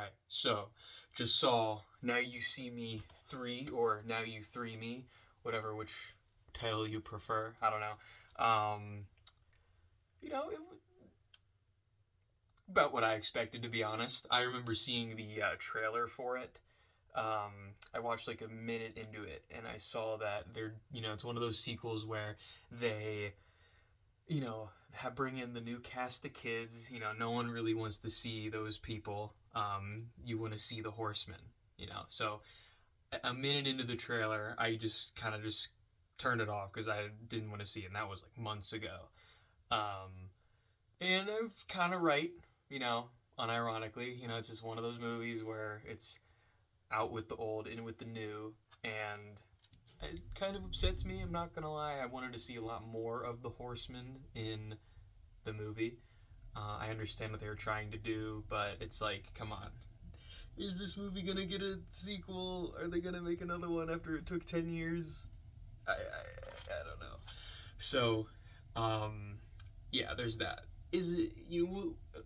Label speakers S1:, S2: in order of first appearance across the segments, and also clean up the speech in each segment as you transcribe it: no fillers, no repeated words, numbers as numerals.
S1: Okay, so just saw Now You See Me 3 or Now You 3 Me, whatever which title you prefer. I don't know. It about what I expected, to be honest. I remember seeing the trailer for it. I watched like a minute into it and I saw that it's one of those sequels where they bring in the new cast of kids. No one really wants to see those people. You want to see the Horsemen. So a minute into the trailer, I just kind of just turned it off because I didn't want to see it, and that was like months ago. And I'm kind of right, unironically. It's just one of those movies where it's out with the old, in with the new, and it kind of upsets me. I'm not gonna lie. I wanted to see a lot more of the Horsemen in the movie. I understand what they were trying to do, but it's like, come on. Is this movie gonna get a sequel? Are they gonna make another one after it took 10 years? I don't know. So, yeah, there's that. Is it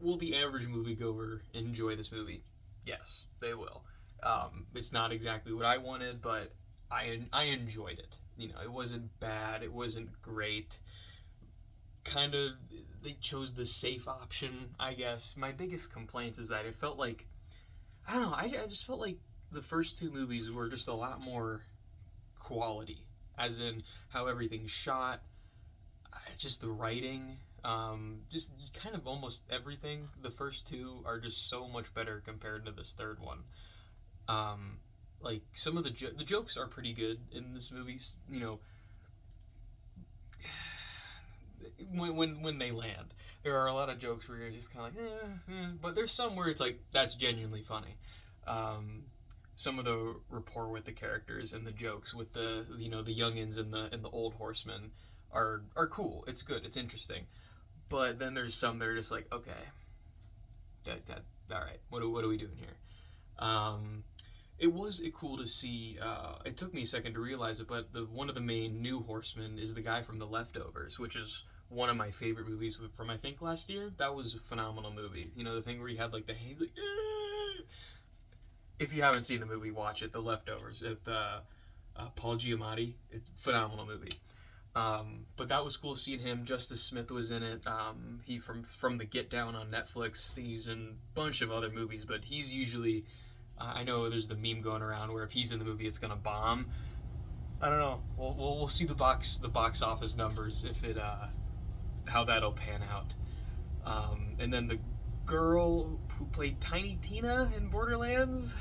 S1: will the average moviegoer enjoy this movie? Yes, they will. It's not exactly what I wanted, but I enjoyed it. It wasn't bad. It wasn't great. Kind of, they chose the safe option, I guess. My biggest complaints is that it felt like, I don't know, I just felt like the first two movies were just a lot more quality, as in how everything's shot, just the writing, just kind of almost everything. The first two are just so much better compared to this third one. Like some of the jokes are pretty good in this movie. When they land, there are a lot of jokes where you're just kind of like, but there's some where it's like that's genuinely funny. Some of the rapport with the characters and the jokes with the youngins and the old horsemen are cool. It's good. It's interesting. But then there's some that are just like, okay, that all right. What are we doing here? It was cool to see. It took me a second to realize it, but one of the main new horsemen is the guy from The Leftovers, which is one of my favorite movies from I think last year. That was a phenomenal movie. The thing where you had like the hands like. If you haven't seen the movie, watch it. The Leftovers. Paul Giamatti. It's a phenomenal movie. But that was cool seeing him. Justice Smith was in it. He from the Get Down on Netflix. He's in a bunch of other movies, but he's usually. I know there's the meme going around where if he's in the movie, it's gonna bomb. I don't know. We'll see the box office numbers if it how that'll pan out. And then the girl who played Tiny Tina in Borderlands,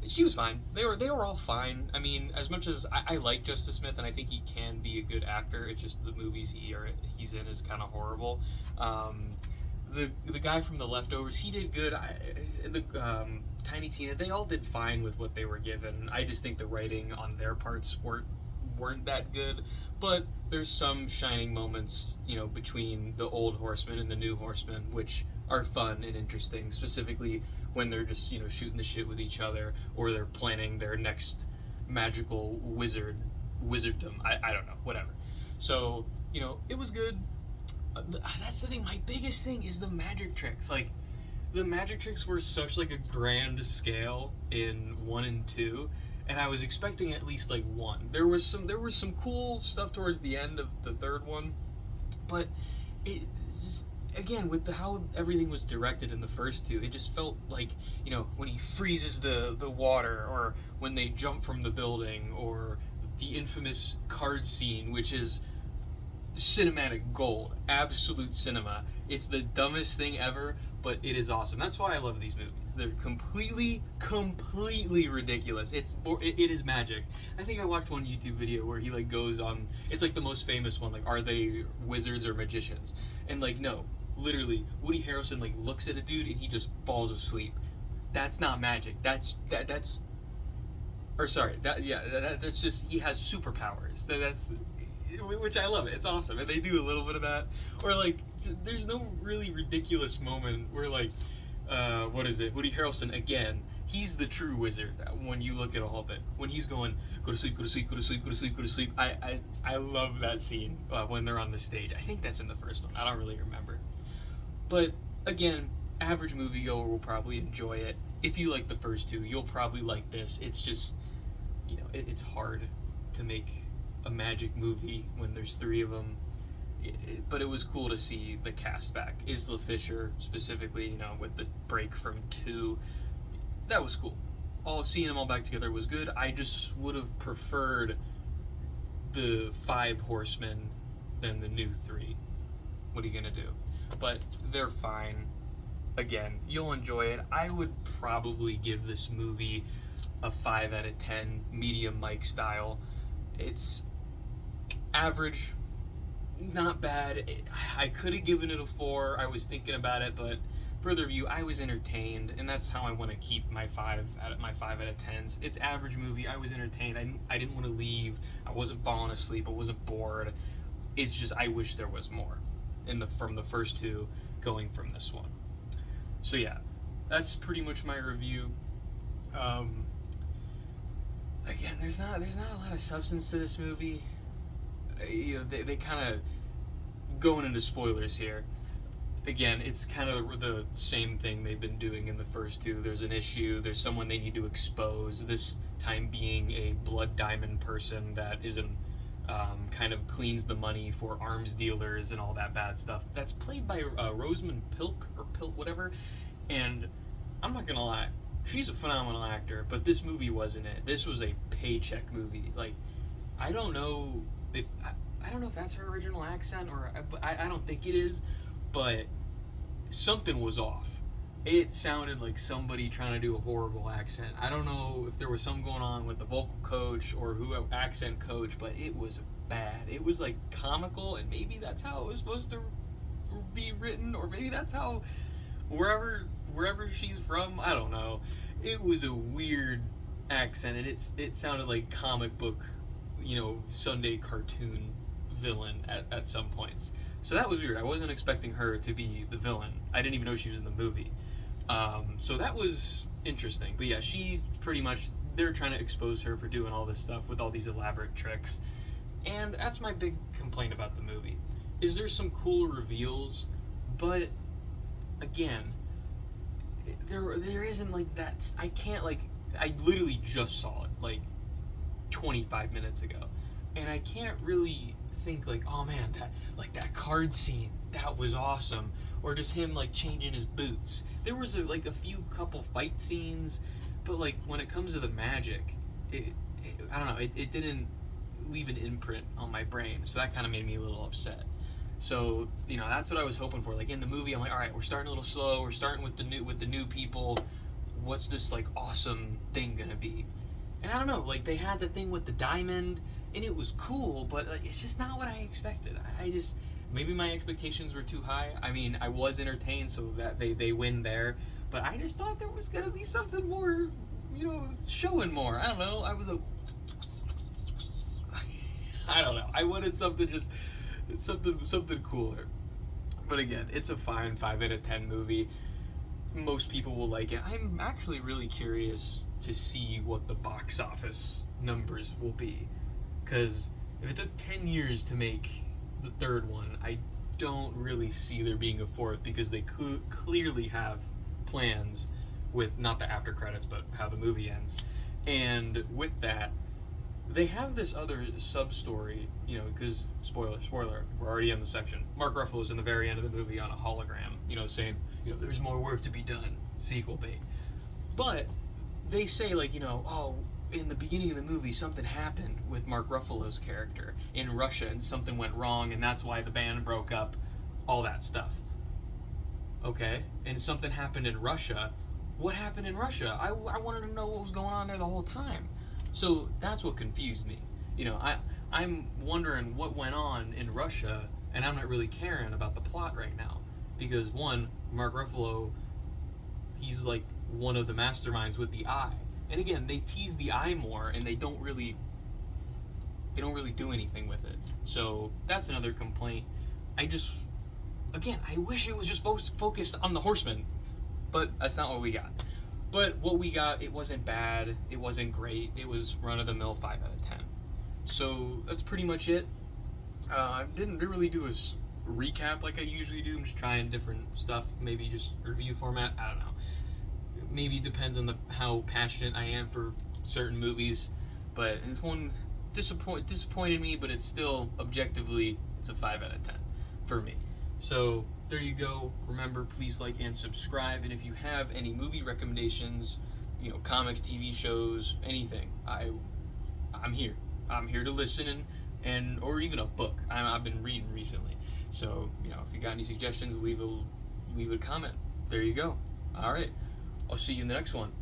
S1: she was fine. They were all fine. I mean, as much as I like Justice Smith and I think he can be a good actor, it's just the movies he's in is kind of horrible. The guy from The Leftovers, he did good. Tiny Tina, they all did fine with what they were given. I just think the writing on their parts weren't that good. But there's some shining moments, between the old Horsemen and the new Horsemen, which are fun and interesting. Specifically when they're just shooting the shit with each other, or they're planning their next magical wizarddom. I don't know, whatever. So it was good. That's the thing. My biggest thing is the magic tricks. Like, the magic tricks were such like a grand scale in 1 and 2, and I was expecting at least like 1. There was some cool stuff towards the end of the third one, but it just, again, with how everything was directed in the first two, it just felt like when he freezes the water, or when they jump from the building, or the infamous card scene, which is cinematic gold, absolute cinema. It's the dumbest thing ever, but it is awesome. That's why I love these movies. They're completely ridiculous. It is magic. I think I watched one YouTube video where he like goes on. It's like the most famous one. Like, are they wizards or magicians? And like, no, literally, Woody Harrelson like looks at a dude and he just falls asleep. That's not magic. That's or sorry. That's just, he has superpowers. That's. Which I love it. It's awesome, and they do a little bit of that. Or like, there's no really ridiculous moment where like, what is it? Woody Harrelson again. He's the true wizard when you look at all of it. When he's going, go to sleep, go to sleep, go to sleep, go to sleep, go to sleep. I love that scene when they're on the stage. I think that's in the first one. I don't really remember. But again, average moviegoer will probably enjoy it. If you like the first two, you'll probably like this. It's just, it's hard to make a magic movie when there's three of them. But it was cool to see the cast back. Isla Fisher, specifically, with the break from 2. That was cool. Seeing them all back together was good. I just would have preferred the 5 Horsemen than the new 3. What are you gonna do? But they're fine. Again, you'll enjoy it. I would probably give this movie a 5 out of 10, medium Mike style. It's average, not bad. I could have given it a 4. I was thinking about it, but for the review, I was entertained, and that's how I want to keep my 5 out of 10s. It's average movie. I was entertained. I didn't want to leave. I wasn't falling asleep. I wasn't bored. It's just I wish there was more from the first 2 going from this one. So yeah, that's pretty much my review. Again, there's not a lot of substance to this movie. They kind of going into spoilers here. Again, it's kind of the same thing they've been doing in the first 2. There's an issue, there's someone they need to expose, this time being a blood diamond person that kind of cleans the money for arms dealers and all that bad stuff. That's played by Rosamund Pilk, whatever, and I'm not gonna lie, she's a phenomenal actor, but this movie wasn't it. This was a paycheck movie. Like, I don't know if that's her original accent, or I don't think it is, but something was off. It sounded like somebody trying to do a horrible accent. I don't know if there was something going on with the vocal coach or accent coach, but it was bad. It was like comical, and maybe that's how it was supposed to be written, or maybe that's how wherever she's from, I don't know. It was a weird accent, and it sounded like comic book, Sunday cartoon villain at some points. So that was weird. I wasn't expecting her to be the villain. I didn't even know she was in the movie. So that was interesting. But yeah, she pretty much, they're trying to expose her for doing all this stuff with all these elaborate tricks. And that's my big complaint about the movie. Is there some cool reveals, but again, there isn't like that. I literally just saw it like 25 minutes ago, and I can't really think like, oh man, that card scene, that was awesome, or just him like changing his boots. There was a few couple fight scenes, but like when it comes to the magic, I don't know, it didn't leave an imprint on my brain, so that kind of made me a little upset. So that's what I was hoping for. Like in the movie, I'm like, all right, we're starting a little slow. We're starting with the new people. What's this like awesome thing gonna be? And I don't know. Like they had the thing with the diamond, and it was cool, but like, it's just not what I expected. Maybe my expectations were too high. I mean, I was entertained, so that they win there. But I just thought there was gonna be something more, showing more. I don't know. I was I don't know. I wanted something cooler. But again, it's a fine 5 out of 10 movie. Most people will like it. I'm actually really curious to see what the box office numbers will be, because if it took 10 years to make the third one, I don't really see there being a fourth, because they clearly have plans with not the after credits, but how the movie ends. And with that, they have this other sub-story, because, spoiler, we're already in the section. Mark Ruffalo's in the very end of the movie on a hologram, saying, there's more work to be done, sequel bait. But they say, like, in the beginning of the movie, something happened with Mark Ruffalo's character in Russia, and something went wrong, and that's why the band broke up, all that stuff. Okay, and something happened in Russia. What happened in Russia? I wanted to know what was going on there the whole time. So that's what confused me. I'm wondering what went on in Russia, and I'm not really caring about the plot right now. Because one, Mark Ruffalo, he's like one of the masterminds with the eye. And again, they tease the eye more, and they don't really do anything with it. So that's another complaint. I wish it was just focused on the Horsemen, but that's not what we got. But what we got, it wasn't bad, it wasn't great, it was run-of-the-mill 5 out of 10. So that's pretty much it. I didn't really do a recap like I usually do. I'm just trying different stuff, maybe just review format. I don't know. Maybe it depends on how passionate I am for certain movies. But this one disappointed me, but it's still objectively it's a 5 out of 10 for me. So there you go. Remember, please like and subscribe. And if you have any movie recommendations, comics, TV shows, anything, I'm here. I'm here to listen or even a book. I've been reading recently. So if you got any suggestions, leave a comment. There you go. All right. I'll see you in the next one.